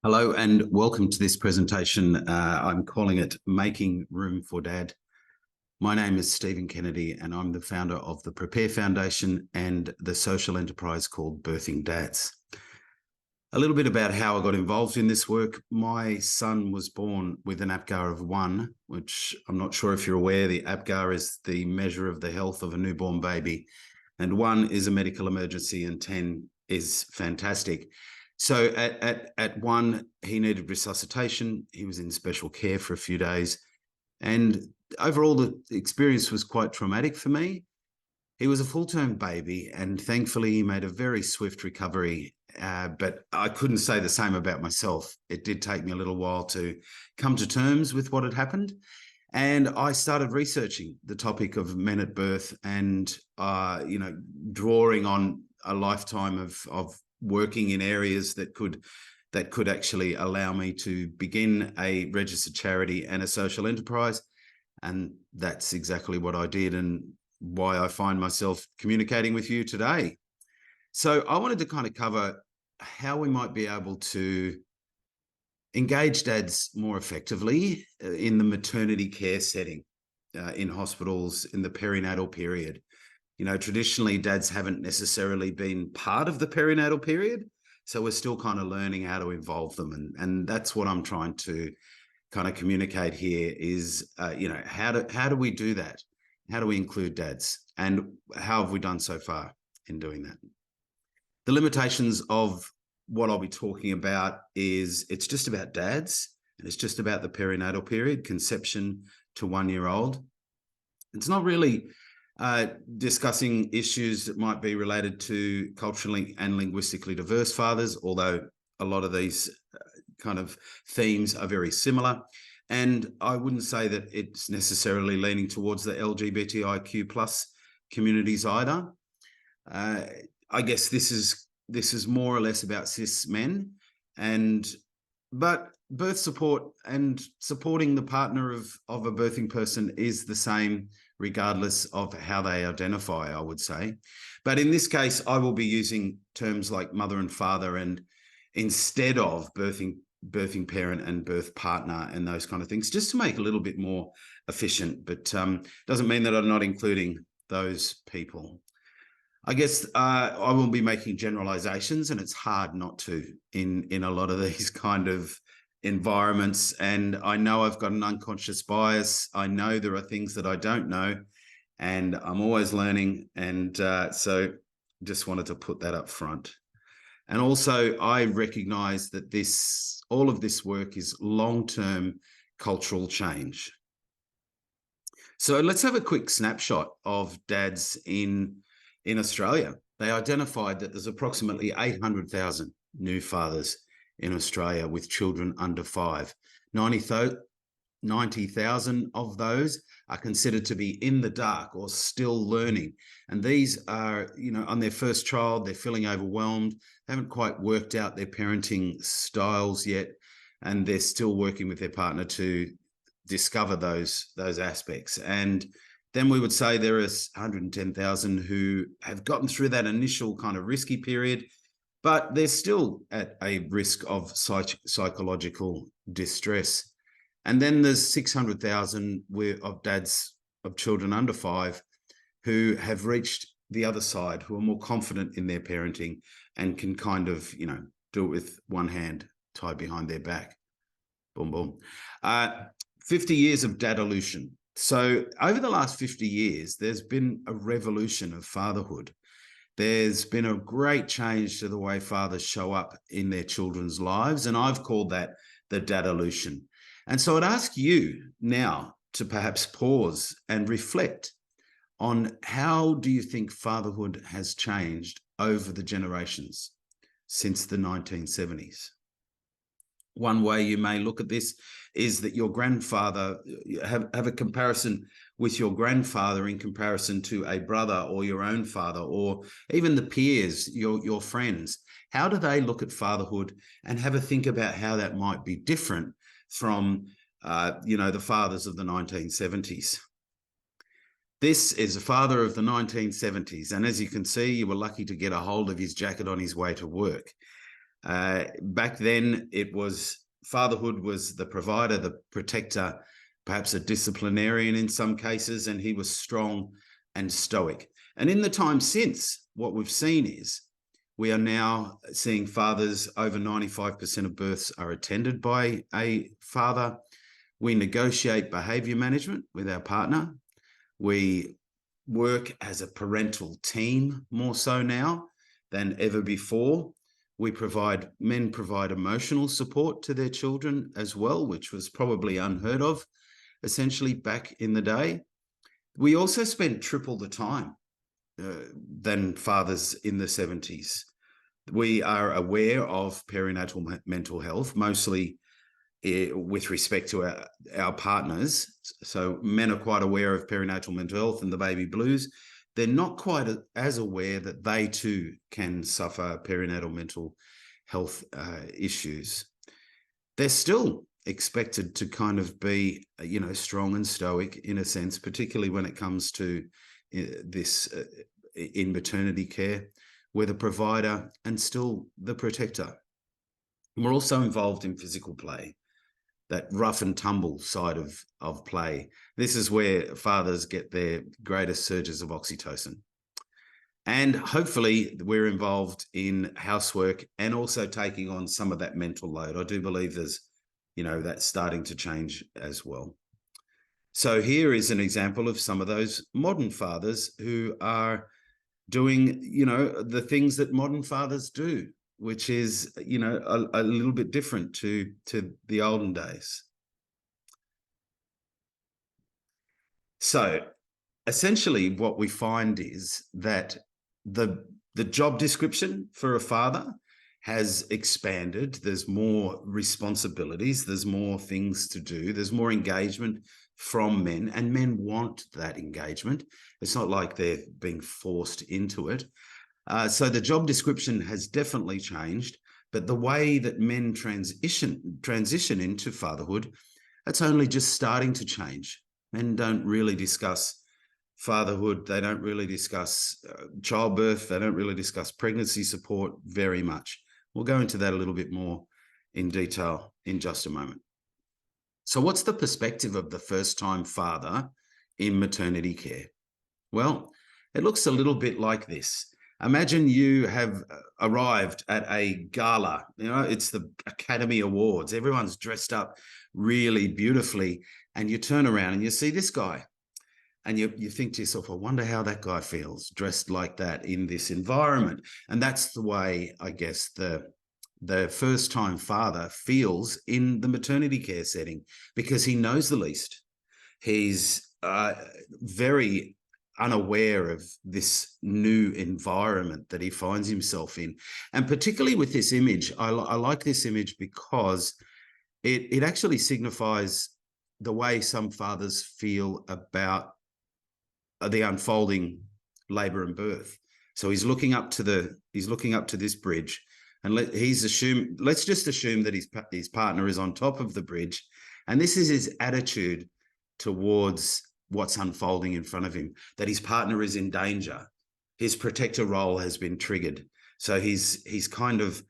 Hello and welcome to this presentation. I'm calling it Making Room for Dad. My name is Stephen Kennedy and I'm the founder of the Prepare Foundation and the social enterprise called Birthing Dads. A little bit about how I got involved in this work. My son was born with an APGAR of 1, which I'm not sure if you're aware, the APGAR is the measure of the health of a newborn baby, and 1 is a medical emergency and 10 is fantastic. So at 1, he needed resuscitation. He was in special care for a few days. And overall, the experience was quite traumatic for me. He was a full-term baby, and thankfully he made a very swift recovery. But I couldn't say the same about myself. It did take me a little while to come to terms with what had happened. And I started researching the topic of men at birth and, drawing on a lifetime of working in areas that could actually allow me to begin a registered charity and a social enterprise. And that's exactly what I did and why I find myself communicating with you today. So I wanted to kind of cover how we might be able to engage dads more effectively in the maternity care setting, in hospitals, in the perinatal period. You know, traditionally dads haven't necessarily been part of the perinatal period, so we're still kind of learning how to involve them. And that's what I'm trying to kind of communicate here is, how do we do that? How do we include dads? And how have we done so far in doing that? The limitations of what I'll be talking about is it's just about dads, and it's just about the perinatal period, conception to 1-year-old. It's not really discussing issues that might be related to culturally and linguistically diverse fathers, although a lot of these kind of themes are very similar. And I wouldn't say that it's necessarily leaning towards the LGBTIQ plus communities either. I guess this is more or less about cis men, but birth support and supporting the partner of a birthing person is the same regardless of how they identify, I would say. But in this case, I will be using terms like mother and father, and instead of birthing parent and birth partner and those kind of things, just to make it a little bit more efficient. But doesn't mean that I'm not including those people. I guess I will be making generalizations, and it's hard not to in a lot of these kind of environments. And I know I've got an unconscious bias. I know there are things that I don't know, and I'm always learning. And so just wanted to put that up front. And also I recognize that all of this work is long-term cultural change. So let's have a quick snapshot of dads in Australia. They identified that there's approximately 800,000 new fathers in Australia with children under 5. 90,000 of those are considered to be in the dark or still learning. And these are, on their first child, they're feeling overwhelmed, haven't quite worked out their parenting styles yet, and they're still working with their partner to discover those aspects. And then we would say there is 110,000 who have gotten through that initial kind of risky period, but they're still at a risk of psychological distress. And then there's 600,000 of dads of children under 5 who have reached the other side, who are more confident in their parenting and can kind of, do it with one hand tied behind their back. Boom, boom. 50 years of dadolution. So over the last 50 years, there's been a revolution of fatherhood. There's been a great change to the way fathers show up in their children's lives, and I've called that the dadolution. And so I'd ask you now to perhaps pause and reflect on how do you think fatherhood has changed over the generations since the 1970s? One way you may look at this is that your grandfather, have a comparison with your grandfather in comparison to a brother or your own father, or even the peers, your friends. How do they look at fatherhood, and have a think about how that might be different from, the fathers of the 1970s. This is a father of the 1970s. And as you can see, you were lucky to get a hold of his jacket on his way to work. Back then, it was fatherhood was the provider, the protector, perhaps a disciplinarian in some cases, and he was strong and stoic. And in the time since, what we've seen is we are now seeing fathers, over 95% of births are attended by a father. We negotiate behaviour management with our partner. We work as a parental team more so now than ever before. Men provide emotional support to their children as well, which was probably unheard of, essentially, back in the day. We also spend triple the time than fathers in the 70s. We are aware of perinatal mental health, mostly with respect to our partners. So men are quite aware of perinatal mental health and the baby blues. They're not quite as aware that they too can suffer perinatal mental health issues. They're still expected to kind of be, strong and stoic in a sense, particularly when it comes to this in maternity care. We're the provider and still the protector. We're also involved in physical play, that rough and tumble side of play. This is where fathers get their greatest surges of oxytocin. And hopefully we're involved in housework and also taking on some of that mental load. I do believe there's, that's starting to change as well. So here is an example of some of those modern fathers who are doing, the things that modern fathers do, which is, a little bit different to the olden days. So essentially what we find is that the job description for a father has expanded. There's more responsibilities, there's more things to do, there's more engagement from men, and men want that engagement. It's not like they're being forced into it. So the job description has definitely changed, but the way that men transition into fatherhood, it's only just starting to change. Men don't really discuss fatherhood. They don't really discuss childbirth. They don't really discuss pregnancy support very much. We'll go into that a little bit more in detail in just a moment. So what's the perspective of the first-time father in maternity care? Well, it looks a little bit like this. Imagine you have arrived at a gala, it's the Academy Awards. Everyone's dressed up really beautifully, and you turn around and you see this guy. And you think to yourself, I wonder how that guy feels dressed like that in this environment. And that's the way, I guess, the first-time father feels in the maternity care setting, because he knows the least. He's very unaware of this new environment that he finds himself in. And particularly with this image, I like this image because it actually signifies the way some fathers feel about the unfolding labor and birth. So he's looking up to this bridge, and let's just assume that his partner is on top of the bridge, and this is his attitude towards what's unfolding in front of him, that his partner is in danger. His protector role has been triggered. So he's kind of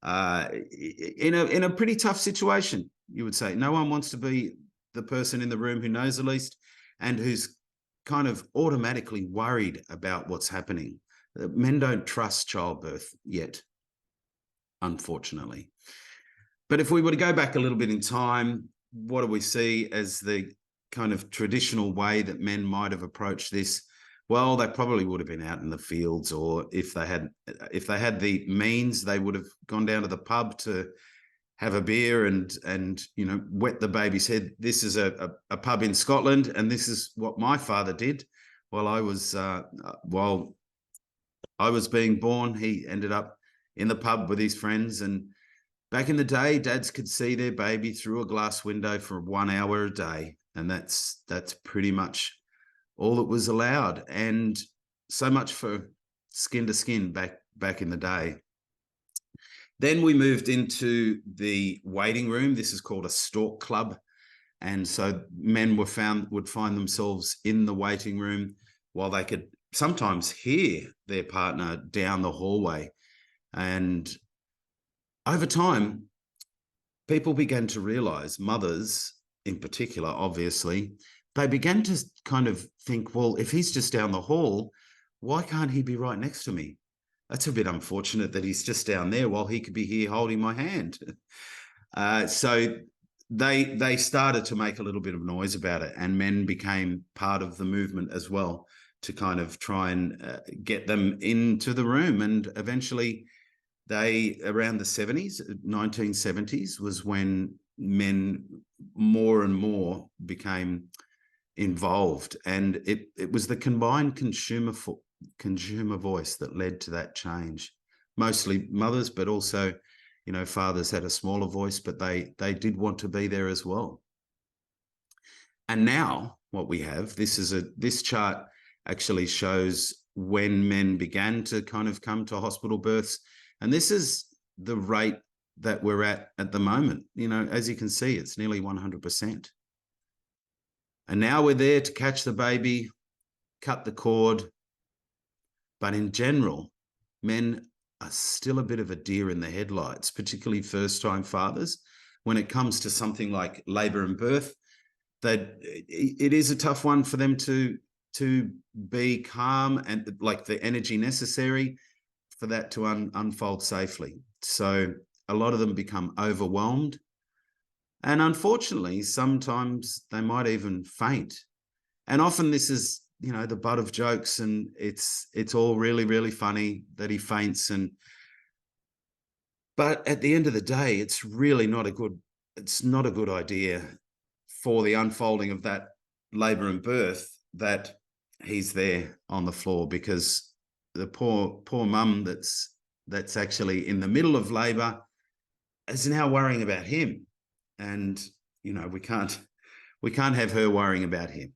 in a pretty tough situation, you would say. No one wants to be the person in the room who knows the least and who's kind of automatically worried about what's happening. Men don't trust childbirth yet, unfortunately. But if we were to go back a little bit in time, what do we see as the kind of traditional way that men might have approached this? Well, they probably would have been out in the fields, or if they had the means, they would have gone down to the pub to have a beer and wet the baby's head. This is a pub in Scotland, and this is what my father did while I was being born. He ended up in the pub with his friends, and back in the day, dads could see their baby through a glass window for 1 hour a day, and that's pretty much all that was allowed. And so much for skin to skin back in the day. Then we moved into the waiting room. This is called a stalk club. And so men would find themselves in the waiting room while they could sometimes hear their partner down the hallway. And over time, people began to realize, mothers in particular, obviously, they began to kind of think, well, if he's just down the hall, why can't he be right next to me? That's a bit unfortunate that he's just down there while he could be here holding my hand. So they started to make a little bit of noise about it, and men became part of the movement as well to kind of try and get them into the room. And eventually they, around the 70s, 1970s, was when men more and more became involved. And it was the combined consumer voice that led to that change. Mostly mothers, but also, you know, fathers had a smaller voice, but they did want to be there as well. And now what we have, this chart actually shows when men began to kind of come to hospital births. And this is the rate that we're at the moment. You know, as you can see, it's nearly 100%. And now we're there to catch the baby, cut the cord. But in general, men are still a bit of a deer in the headlights, particularly first-time fathers. When it comes to something like labour and birth, that it is a tough one for them to be calm and like the energy necessary for that to unfold safely. So a lot of them become overwhelmed. And unfortunately, sometimes they might even faint. And often this is, you know, the butt of jokes, and it's all really, really funny that he faints. But at the end of the day, it's really not a good idea for the unfolding of that labour and birth that he's there on the floor, because the poor mum that's actually in the middle of labour is now worrying about him. And, you know, we can't have her worrying about him.